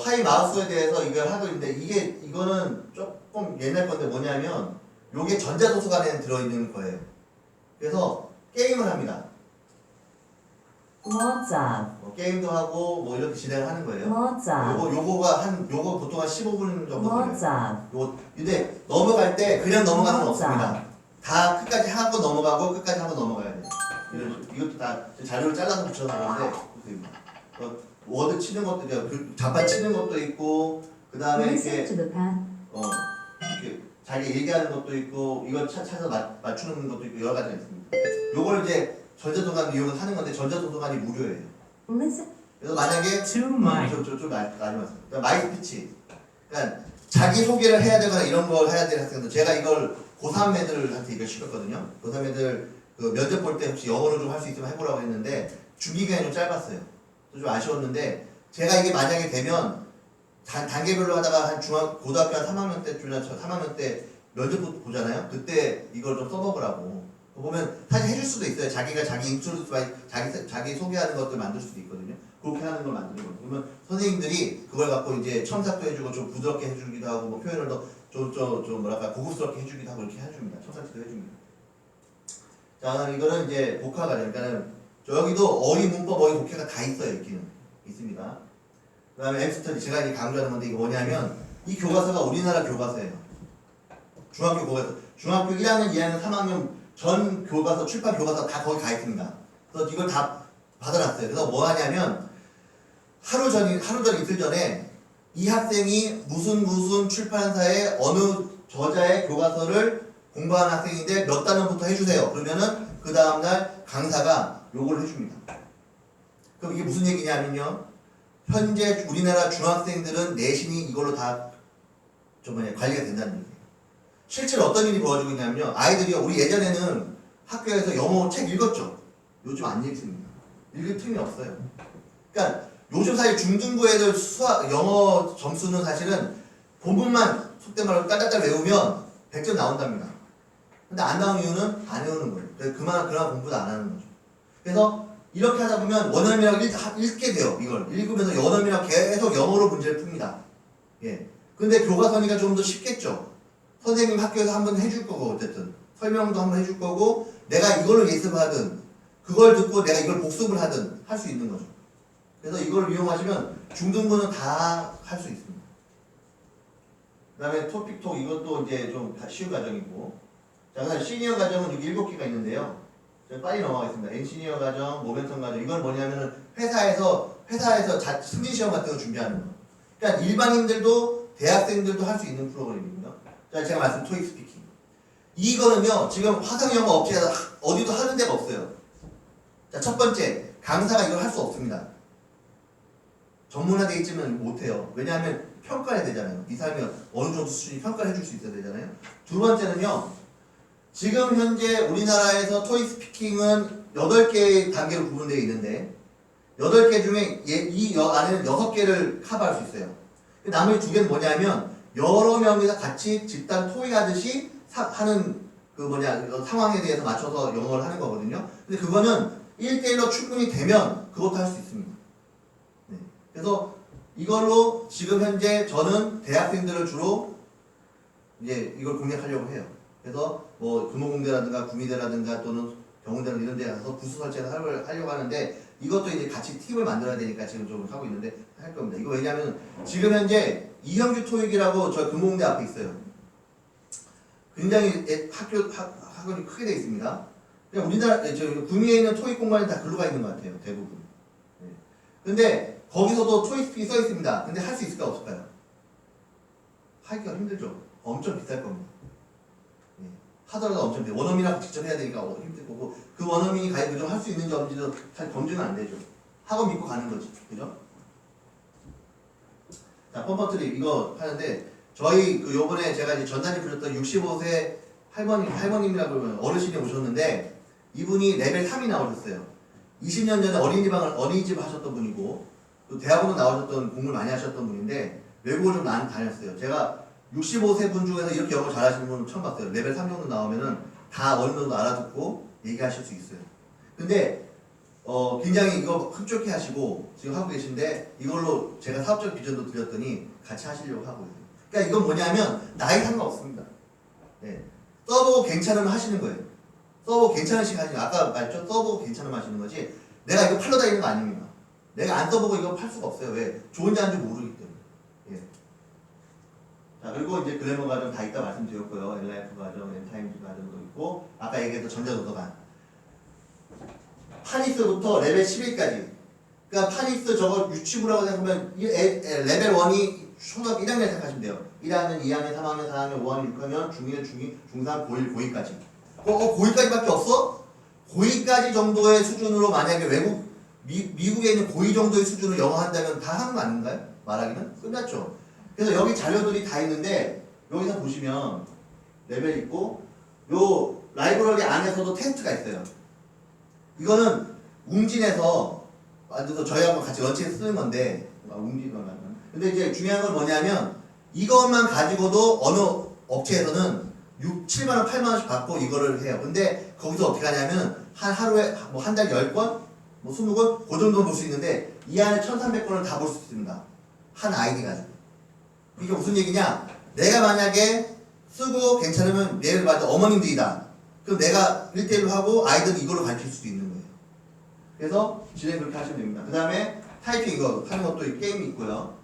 하이 마우스에 대해서 이걸 하고 있는데 이거는 조금 옛날 건데 뭐냐면 요게 전자도서관에 들어있는 거예요. 그래서 게임을 합니다. What's up? 게임도 하고 뭐 이렇게 진행을 하는 거예요. What's up? 요거 보통 한 15분 정도 What's 걸려요. up? 근데 넘어갈 때 그냥 넘어가는 건 없습니다. 다 끝까지 하고 넘어가고 끝까지 하고 넘어가야 돼요. 이것도 다 자료를 잘라서 붙여서 그런데 워드 치는 것도 자판 치는 것도 있고 그 다음에 이렇게 이렇게 자기 얘기하는 것도 있고 이걸 찾아서 맞추는 것도 있고 여러 가지가 있습니다. 요걸 이제 전자도서관 이용을 하는 건데 전자도서관이 무료예요. 그래서 만약에 좀 많이 맞습니다. 마이스피치 그러니까 자기 소개를 해야 되거나 이런 걸 해야 되는 학생들 제가 이걸 고3 애들한테 이걸 시켰거든요. 고3 애들 그 면접 볼 때 혹시 영어로 좀 할 수 있으면 해보라고 했는데 준비기간이 좀 짧았어요. 좀 아쉬웠는데 제가 이게 만약에 되면 단계별로 하다가 한 고등학교 한 3학년 때쯤이나 3학년 때 면접 보잖아요. 그때 이걸 좀 써먹으라고. 보면 사실 해줄 수도 있어요. 자기가 자기 인트로듀스 자기 소개하는 것들 만들 수도 있거든요. 그렇게 하는 걸 만드는 거예요. 그러면 선생님들이 그걸 갖고 이제 첨삭도 해주고 좀 부드럽게 해주기도 하고 뭐 표현을 더 좀 뭐랄까 고급스럽게 해주기도 하고 이렇게 해줍니다. 첨삭도 해줍니다. 자, 이거는 이제 복화 과정. 그러니까는 여기도 어휘 문법 어휘 독해가 다 있어요. 있기는 있습니다. 그다음에 엠스터디 제가 이제 강조하는 건데 이게 뭐냐면 이 교과서가 우리나라 교과서예요. 중학교 교과서. 중학교 1학년, 2학년, 3학년 전 교과서 출판 교과서 다 거기 가 있습니다. 그래서 이걸 다 받아놨어요. 그래서 뭐 하냐면 하루 전 이틀 전에 이 학생이 무슨 출판사의 어느 저자의 교과서를 공부한 학생인데 몇 단원부터 해주세요. 그러면은 그 다음날 강사가 요걸 해줍니다. 그럼 이게 무슨 얘기냐면요. 현재 우리나라 중학생들은 내신이 이걸로 다 관리가 된다는 얘기예요. 실제로 어떤 일이 벌어지고 있냐면요. 아이들이 우리 예전에는 학교에서 영어 책 읽었죠. 요즘 안 읽습니다. 읽을 틈이 없어요. 그러니까 요즘 사실 중등부 애들 영어 점수는 사실은 본문만 속된 말로 딸딸딸 외우면 100점 나온답니다. 근데 안 나온 이유는 안 외우는 거예요. 그래서 그만 공부도 안 하는 거죠. 그래서 이렇게 하다 보면 원어민이라고 읽게 돼요. 이걸 읽으면서 원어민이라고 계속 영어로 문제를 풉니다. 예. 근데 교과서니까 좀 더 쉽겠죠. 선생님 학교에서 한번 해줄 거고 어쨌든 설명도 한번 해줄 거고 내가 이걸로 예습하든 그걸 듣고 내가 이걸 복습을 하든 할 수 있는 거죠. 그래서 이걸 이용하시면 중등부는 다 할 수 있습니다. 그 다음에 토픽톡 이것도 이제 좀 쉬운 과정이고 자 그다음 시니어 과정은 여기 7개가 있는데요. 제가 빨리 넘어가겠습니다. 엔시니어 과정, 모멘텀 과정 이건 뭐냐면은 회사에서 승진시험 같은 거 준비하는 거. 그러니까 일반인들도 대학생들도 할 수 있는 프로그램입니다. 자 제가 말씀 토익 스피킹 이거는요 지금 화상영어 업체에서 어디도 하는 데가 없어요. 자 첫 번째 강사가 이걸 할 수 없습니다. 전문화되어 있지만 못해요. 왜냐하면 평가해야 되잖아요. 이 사람이 어느 정도 수준이 평가를 해줄 수 있어야 되잖아요. 두 번째는요. 지금 현재 우리나라에서 토익 스피킹은 8개의 단계로 구분되어 있는데 8개 중에 이 안에는 6개를 커버할 수 있어요. 나머지 2개는 뭐냐면 여러 명이서 같이 집단 토익 하듯이 하는 상황에 대해서 맞춰서 영어를 하는 거거든요. 근데 그거는 1대1로 충분히 되면 그것도 할 수 있습니다. 네. 그래서 이걸로 지금 현재 저는 대학생들을 주로 이제 이걸 공략하려고 해요. 그래서 뭐 금호공대라든가 구미대라든가 또는 경운대라든가 이런 데 가서 부수 설치해서 하려고 하는데 이것도 이제 같이 팀을 만들어야 되니까 지금 좀 하고 있는데 할 겁니다. 이거 왜냐면 지금 현재 이형규 토익이라고 저 금호공대 앞에 있어요. 굉장히 학원이 크게 되어 있습니다. 그냥 우리나라 구미에 있는 토익 공간이 다 글로 가 있는 것 같아요. 대부분. 네. 근데 거기서도 토익 스피킹이 써 있습니다. 근데 할 수 있을까 없을까요? 하기가 힘들죠. 엄청 비쌀 겁니다. 네. 하더라도 엄청 비싸요. 원어민하고 직접 해야 되니까 힘들 거고 그 원어민이 가입을 할 수 있는지 없는지도 잘 검증은 안 되죠. 학원 믿고 가는 거지. 그죠? 자, 펌퍼트립 이거 하는데 저희 요번에 제가 이제 전단지 부셨던 65세 할머님이라고 어르신이 오셨는데 이분이 레벨 3이 나오셨어요. 20년 전에 어린이집 하셨던 분이고 또 대학원도 나오셨던 공부를 많이 하셨던 분인데 외국을 좀 많이 다녔어요. 제가 65세 분 중에서 이렇게 영어 잘하시는 분은 처음 봤어요. 레벨 3 정도 나오면은 다 어느 정도 알아듣고 얘기하실 수 있어요. 근데 굉장히 이거 흡족해 하시고 지금 하고 계신데 이걸로 제가 사업적 비전도 드렸더니 같이 하시려고 하고 있어요. 그러니까 이건 뭐냐면 나이 상관없습니다. 네. 써보고 괜찮으면 하시는 거예요. 써보고 괜찮으시면 하시는 거예요. 아까 말했죠? 써보고 괜찮으면 하시는 거지 내가 이거 팔러 다니는 거 아닙니다. 내가 안 써보고 이거 팔 수가 없어요. 왜? 좋은지 안 좋은지 모르기 때문에. 예. 자 그리고 이제 글래머 과정 다 있다 말씀드렸고요. 엘라이프 과정, 엔타임즈 과정도 있고 아까 얘기했던 전자도서관 파닉스부터 레벨 11까지 그러니까 파닉스 저거 유치부라고 생각하면 레벨 1이 초등학교 1학년 생각하시면 돼요. 1학년, 2학년, 3학년, 4학년, 5학년, 6학년, 중1, 중2, 중3, 고1, 고2까지 고2까지밖에 없어? 고2까지 정도의 수준으로 만약에 미국에 있는 고2 정도의 수준으로 영어 한다면 다 하는 거 아닌가요? 말하기는? 끝났죠. 그래서 여기 자료들이 다 있는데 여기서 보시면 레벨 있고 요 라이브러리 안에서도 테스트가 있어요. 이거는 웅진에서 만들어서 저희하고 같이 런치해서 쓰는 건데 근데 이제 중요한 건 뭐냐면 이것만 가지고도 어느 업체에서는 7만 원, 8만 원씩 받고 이거를 해요. 근데 거기서 어떻게 하냐면 하루에 뭐 한 달 10건, 뭐 20건 그 정도 볼 수 있는데 이 안에 1,300건을 다 볼 수 있습니다. 한 아이디 가지고. 이게 무슨 얘기냐? 내가 만약에 쓰고 괜찮으면 예를 들어 어머님들이다. 그럼 내가 1대1로 하고 아이들은 이걸로 가르칠 수도 있는 거예요. 그래서 진행 그렇게 하시면 됩니다. 그 다음에 타이핑 이거 하는 것도 게임이 있고요.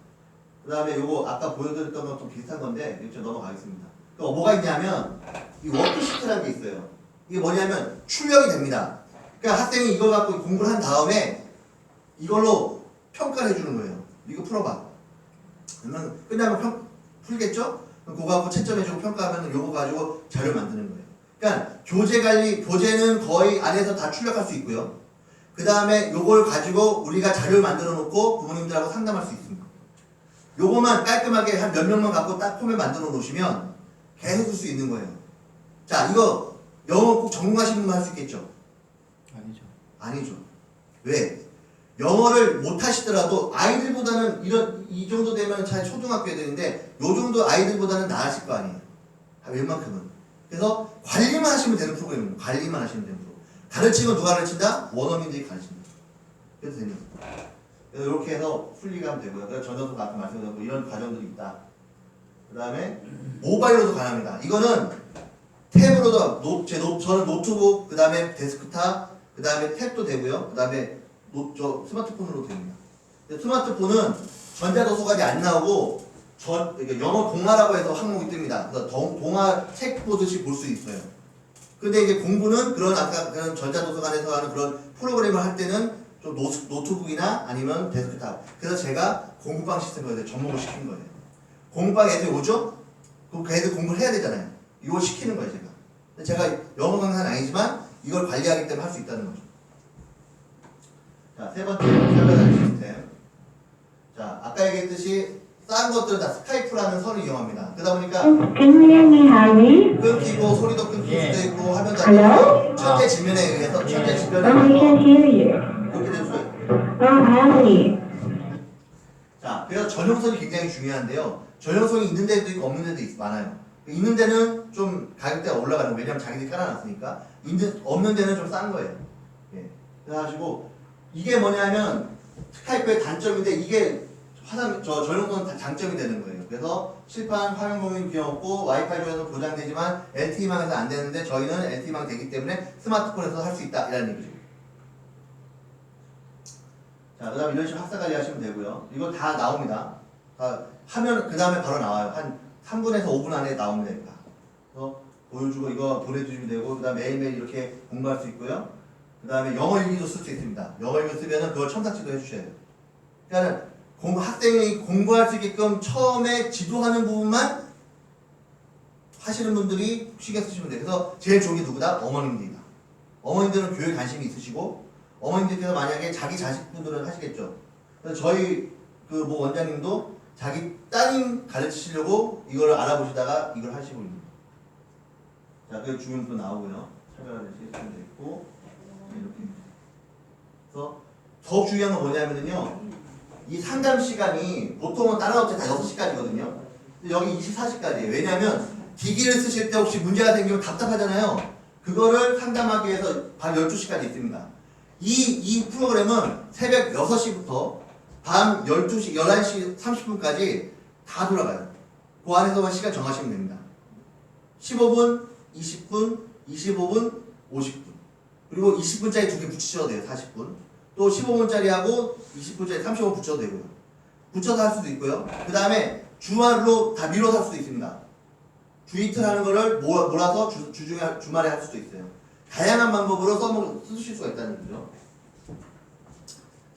그 다음에 요거 아까 보여드렸던 것도 비슷한 건데 이렇게 넘어가겠습니다. 뭐가 있냐면 이 워크시트라는 게 있어요. 이게 뭐냐면 출력이 됩니다. 그러니까 학생이 이걸 갖고 공부를 한 다음에 이걸로 평가를 해주는 거예요. 이거 풀어봐. 그러면 끝나면 풀겠죠? 그럼 그거 갖고 채점해주고 평가하면 요거 가지고 자료 만드는 거예요. 그러니까 교재 관리, 교재는 거의 안에서 다 출력할 수 있고요. 그 다음에 요걸 가지고 우리가 자료를 만들어 놓고 부모님들하고 상담할 수 있습니다. 요거만 깔끔하게 한 몇 명만 갖고 딱 폼에 만들어 놓으시면 계속 쓸 수 있는 거예요. 자, 이거 영어 꼭 전공하시는 분 할 수 있겠죠? 아니죠. 아니죠. 왜? 영어를 못 하시더라도 아이들보다는 이 정도 되면 잘 초등학교 애들인데 요 정도 아이들보다는 나으실 거 아니에요. 웬만큼은. 그래서 관리만 하시면 되는 프로그램입니다. 관리만 하시면 되는 프로그램. 가르치면 누가 가르친다? 원어민들이 가르친다. 그래서 됩니다. 그래서 이렇게 해서 풀리가 하면 되고요. 그래서 전전도 아까 말씀드렸고 이런 과정들이 있다. 그 다음에 모바일로도 가능합니다. 이거는 탭으로도 저는 노트북, 그 다음에 데스크탑, 그 다음에 탭도 되고요. 그 다음에 스마트폰으로 됩니다. 스마트폰은 전자도서관이 안 나오고 영어 동화라고 해서 항목이 뜹니다. 그래서 동화 책 보듯이 볼 수 있어요. 근데 이제 공부는 아까 그런 전자도서관에서 하는 그런 프로그램을 할 때는 좀 노트북이나 아니면 데스크탑. 그래서 제가 공부방 시스템을 접목을 시킨 거예요. 공부방 애들 오죠? 그럼 그 애들 공부를 해야 되잖아요. 이걸 시키는 거예요, 제가 영어 강사는 아니지만 이걸 관리하기 때문에 할 수 있다는 거죠. 자, 세 번째, 설계자리 시스템. 자, 아까 얘기했듯이 싼 것들은 다 스카이프라는 선을 이용합니다. 그러다 보니까 끊기고 소리도 끊길 수도 있고 화면도 안 되고 천재 지면에 의해서 이렇게 될 수가 있어요. 자, 그래서 전용선이 굉장히 중요한데요. 전용선이 있는 데도 있고 없는 데도 많아요. 있는 데는 좀 가격대가 올라가는 거예요. 왜냐면 자기들이 깔아놨으니까. 없는 데는 좀 싼 거예요. 예. 그래가지고 이게 뭐냐면 스카이프의 단점인데 이게 전용선 장점이 되는 거예요. 그래서 실판 화면 공유 비용 없고 와이파이 중에서 보장되지만 LTE망에서 안 되는데 저희는 LTE망 되기 때문에 스마트폰에서 할 수 있다 이라는 얘기죠. 자, 그 다음에 이런 식으로 학사 관리 하시면 되고요. 이거 다 나옵니다. 다 하면 그 다음에 바로 나와요. 한 3분에서 5분 안에 나오면 됩니다. 그래서 보여주고 이거 보내주시면 되고 그 다음에 매일매일 이렇게 공부할 수 있고요. 그 다음에 영어 일기도 쓸 수 있습니다. 영어 일기 쓰면은 그걸 첨삭지도 해주셔야 돼요. 그러니까 학생이 공부할 수 있게끔 처음에 지도하는 부분만 하시는 분들이 신경 쓰시면 돼요. 그래서 제일 좋은 게 누구다? 어머님들이다. 어머님들은 교육에 관심이 있으시고 어머님들께서 만약에 자기 자식분들은 하시겠죠. 그래서 저희 그 원장님도 자기 따님 가르치시려고 이걸 알아보시다가 이걸 하시고 있는 거예요. 자, 그 주문도 나오고요. 차별화된 시스템도 있고 이렇게. 그래서 더욱 중요한 건 뭐냐면요. 이 상담 시간이 보통은 다른 업체 다 6시까지거든요. 여기 24시까지예요. 왜냐하면 기기를 쓰실 때 혹시 문제가 생기면 답답하잖아요. 그거를 상담하기 위해서 밤 12시까지 있습니다. 이 프로그램은 새벽 6시부터 밤 12시, 11시 30분까지 다 돌아가요. 그 안에서만 시간 정하시면 됩니다. 15분, 20분, 25분, 50분. 그리고 20분짜리 2개 붙이셔도 돼요. 40분. 또 15분짜리하고 20분짜리 35분 붙여도 되고요. 붙여서 할 수도 있고요. 그 다음에 주말로 다 미뤄서 할 수도 있습니다. 주 이틀 하는 거를 몰아서 주말에 할 수도 있어요. 다양한 방법으로 쓰실 수가 있다는 거죠.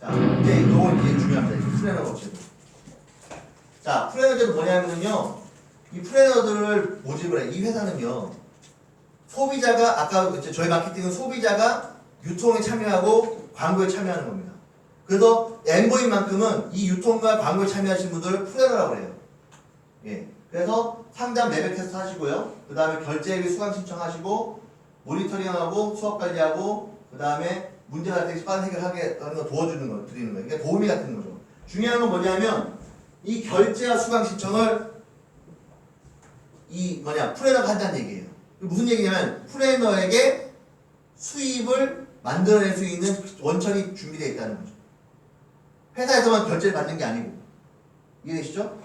자, 이제 이거 이제 중요합니다. 플래너 업체들. 자, 플래너들은 뭐냐면요. 이 플래너들을 모집을 해. 이 회사는요. 소비자가 아까 저희 마케팅은 소비자가 유통에 참여하고 광고에 참여하는 겁니다. 그래서 엠보인만큼은 이 유통과 광고에 참여하신 분들을 플래너라고 해요. 예. 그래서 상담 레벨 테스트 하시고요. 그 다음에 결제일기 수강 신청하시고 모니터링하고 수업 관리하고 그 다음에 문제 발생 시 빠른 해결하게 하는 거 도와주는 거 드리는 거예요. 그러니까 도우미 같은 거죠. 중요한 건 뭐냐면 이 결제와 수강 신청을 이 플래너가 한다는 얘기예요. 무슨 얘기냐면 플래너에게 수입을 만들어낼 수 있는 원천이 준비되어 있다는 거죠. 회사에서만 결제를 받는 게 아니고. 이해되시죠?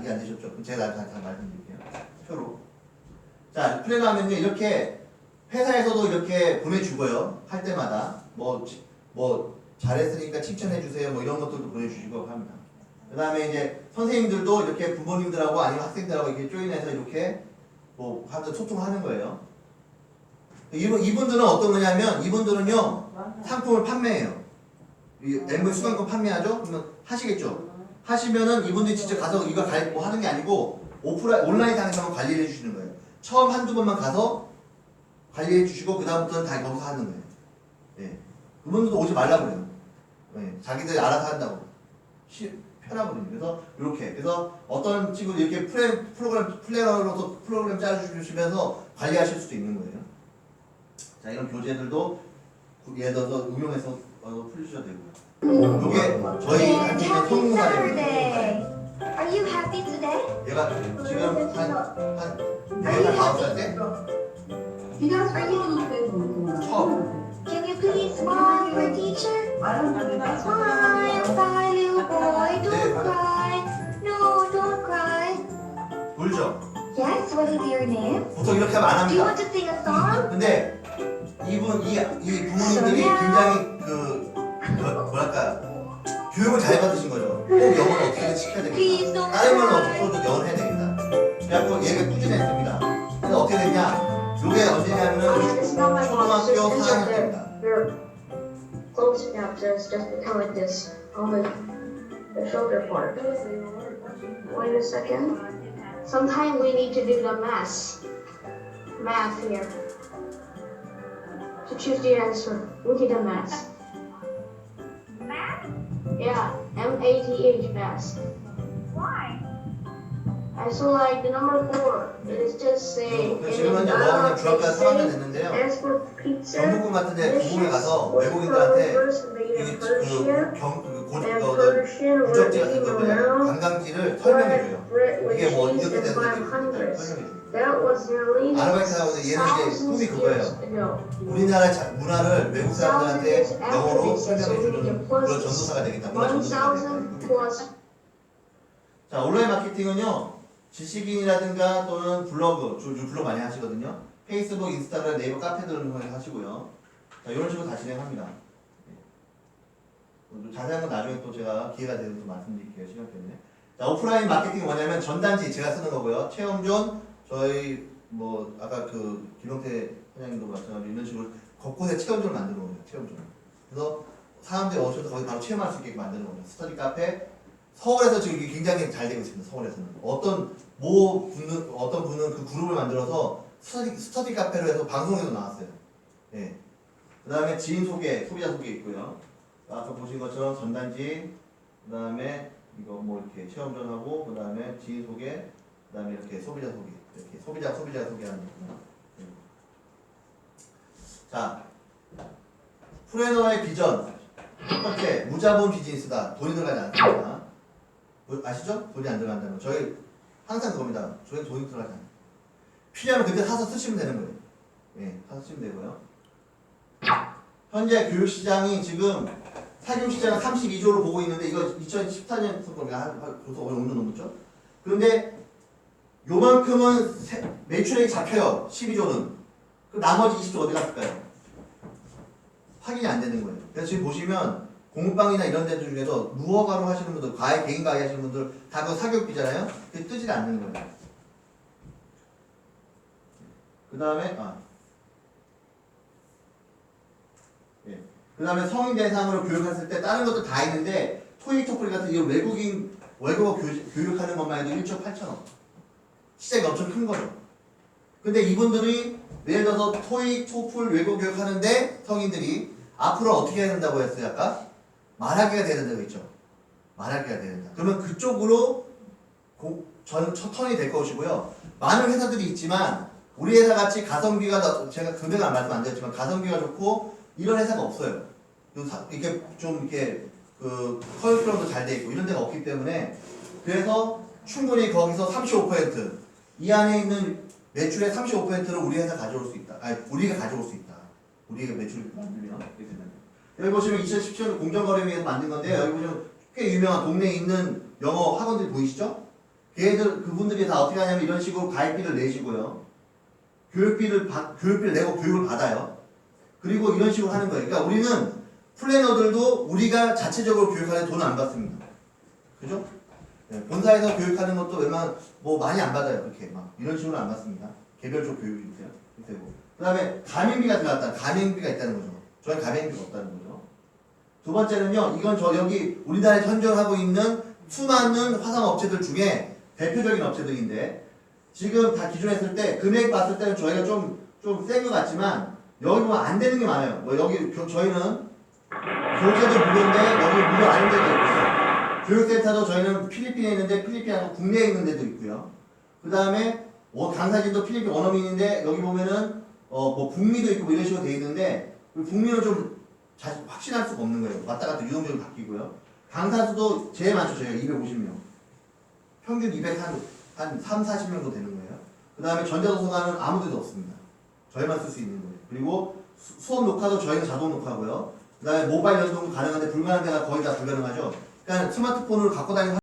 이해 안 되셨죠? 그럼 제가 다시 말씀드릴게요. 표로. 자, 플래너 하면요, 이렇게 회사에서도 이렇게 보내주고요. 할 때마다 뭐 잘했으니까 칭찬해주세요. 뭐 이런 것들도 보내주시고 합니다. 그 다음에 이제 선생님들도 이렇게 부모님들하고 아니면 학생들하고 이렇게 조인해서 이렇게 뭐 하든 소통하는 거예요. 이분들은 어떤 거냐면 이분들은요 상품을 판매해요. MV 수강권 판매하죠? 그러면 하시겠죠? 하시면은 이분들이 직접 가서 이거 뭐 하는 게 아니고 온라인상에서만 관리를 해주시는 거예요. 처음 한두 번만 가서 관리해 주시고 그 다음부터는 다 거기서 하는 거예요. 예. 그분들도 오지 말라고 그래요. 예. 자기들이 알아서 한다고. 편하거든요. 그래서 이렇게 그래서 어떤 친구도 이렇게 플래너로서 프로그램 짜주시면서 관리하실 수도 있는 거예요. 자, 이런 교재들도 예를 들어서 응용해서 풀리셔도 되고요. 이게 저희 한테 있는 성공사례입니다. Are you happy today? 얘가 지금 한 5살 때 처음. Can you please smile for teacher? Smile, cry, little boy, don't cry. No, don't cry. 울죠? Yes, what is your name? 보통 이렇게 하면 안 Do you 합니다. want to sing a song? 근데 이 부모님들이 굉장히 뭐랄까 교육을 잘 받으신 거죠. 꼭 영어를 어떻게든 시켜야 되겠다. 다른 건 어떻게든 영어를 해야 되겠다. 그래갖고 얘가 꾸준했습니다. 그래서 어떻게 됐냐? 요게 언제냐면은 초등학교 4학년 때입니다. Close chapters just become like this on the shoulder part. Wait a second. Sometimes we need to do the math here. To choose the answer, we need a math. Math? Yeah, M-A-T-H, math. Why? I saw like the number 4. It is just saying. 지금 현재 그냥 중학교 3학년 됐는데요. As for pizza, 경복궁 같은데 부모에 가서 외국인들한테 관광지를 설명해줘요. 이게 뭐 이렇게 되는 설명해줘요. 아르바이트 하고 얘는 이제 꿈이 그거예요. 우리나라 문화를 외국 사람들한테 영어로 설명해주는 그런 전도사가 되겠다. 문화 전도사가 되겠다. 자, 온라인 마케팅은요. 지식인이라든가 또는 블로그, 블로그 많이 하시거든요. 페이스북, 인스타그램, 네이버 카페들을 통해서 하시고요. 자, 이런 식으로 다 진행합니다. 자세한 건 나중에 또 제가 기회가 되면 또 말씀드릴게요. 시간 때문에. 자, 오프라인 마케팅이 뭐냐면 전단지 제가 쓰는 거고요. 체험존, 저희 뭐 아까 그 김용태 사장님도 마찬가지로 이런 식으로 곳곳에 체험존을 만드는 거예요. 체험존. 그래서 사람들이 오셔서 거기 바로 체험할 수 있게 만드는 거예요. 스터디 카페. 서울에서 지금 이게 굉장히 잘 되고 있습니다. 서울에서는 어떤 분은 그 그룹을 만들어서 스터디 카페로 해서 방송에도 나왔어요. 예. 그 다음에 지인 소개, 소비자 소개 있고요. 아까 보신 것처럼 전단지, 그 다음에 이거 뭐 이렇게 체험전하고, 그 다음에 지인 소개, 그 다음에 이렇게 소비자 소개, 이렇게 소비자 소개하는 거고요. 자, 플래너의 비전. 첫 번째, 무자본 비즈니스다. 돈이 들어가지 않습니다. 아시죠? 돈이 안 들어간다는 거. 저희 항상 그겁니다. 저희 돈이 들어가지 않아요. 필요하면 그때 사서 쓰시면 되는 거예요. 예, 사서 쓰시면 되고요. 현재 교육시장이 지금 사교육시장은 32조를 보고 있는데 이거 2014년 겁니다. 벌써 5년 넘었죠? 그런데 요만큼은 매출액이 잡혀요. 12조는. 그 나머지 20조 어디 갔을까요? 확인이 안 되는 거예요. 그래서 지금 보시면 공부방이나 이런 데들 중에서 무허가로 하시는 분들, 개인 과외 하시는 분들 다 그 사교육비잖아요? 그게 뜨지 않는 거예요. 그 다음에 그 다음에 성인 대상으로 교육했을 때 다른 것도 다 있는데 토익, 토플 같은 이런 외국어 교육하는 것만 해도 1조 8천억. 시장이 엄청 큰 거죠. 근데 이분들이 예를 들어서 토익, 토플, 외국어 교육하는데 성인들이 앞으로 어떻게 해야 된다고 했어요? 아까? 말하기가 돼야 된다고 했죠. 말하기가 돼야 된다. 그러면 그쪽으로 턴이 될 것이고요. 많은 회사들이 있지만 우리 회사 같이 가성비가 제가 금액은 말씀 안 드렸지만 가성비가 좋고 이런 회사가 없어요. 이렇게 좀 이렇게 그 커리큘럼도 잘 돼 있고 이런 데가 없기 때문에 그래서 충분히 거기서 35% 이 안에 있는 매출의 35%를 우리 회사 가져올 수 있다. 아니, 우리가 가져올 수 있다. 우리가 매출을 만들면 이렇게 되면. 여기 보시면 2017년 공정거래위에서 만든 건데 여기 보시면 꽤 유명한 동네에 있는 영어 학원들 보이시죠? 그분들이 다 어떻게 하냐면 이런 식으로 가입비를 내시고요. 교육비를 내고 교육을 받아요. 그리고 이런 식으로 하는 거예요. 그러니까 우리는 플래너들도 우리가 자체적으로 교육하는 돈을 안 받습니다. 그죠? 네, 본사에서 교육하는 것도 웬만한 뭐 많이 안 받아요. 그렇게 막 이런 식으로 안 받습니다. 개별적 교육이세요. 그 다음에 가맹비가 들어갔다. 가맹비가 있다는 거죠. 저희 가맹비가 없다는 거죠. 두 번째는요. 이건 저 여기 우리나라에 현존하고 있는 수많은 화상업체들 중에 대표적인 업체들인데 지금 다 기준했을 때 금액 봤을 때는 저희가 좀 센 것 같지만 여기 보면 안 되는 게 많아요. 뭐 여기 저희는 교재도 무료인데 여기 무료 아닌 데도 있고요. 교육센터도 저희는 필리핀에 있는데 필리핀하고 국내에 있는 데도 있고요. 그 다음에 강사진도 필리핀 원어민인데 여기 보면은 뭐 북미도 있고 뭐 이런 식으로 돼 있는데 북미는 좀 확신할 수가 없는 거예요. 왔다 갔다 유동적으로 바뀌고요. 강사수도 제일 많죠. 저희가 250명. 평균 200한 3, 40명 정도 되는 거예요. 그 다음에 전자도서관은 아무 데도 없습니다. 저희만 쓸 수 있는 거예요. 그리고 수업 녹화도 저희는 자동 녹화고요. 그 다음에 모바일 연동도 가능한데 불가능한 데가 거의 다 불가능하죠. 그러니까 스마트폰을 갖고 다니는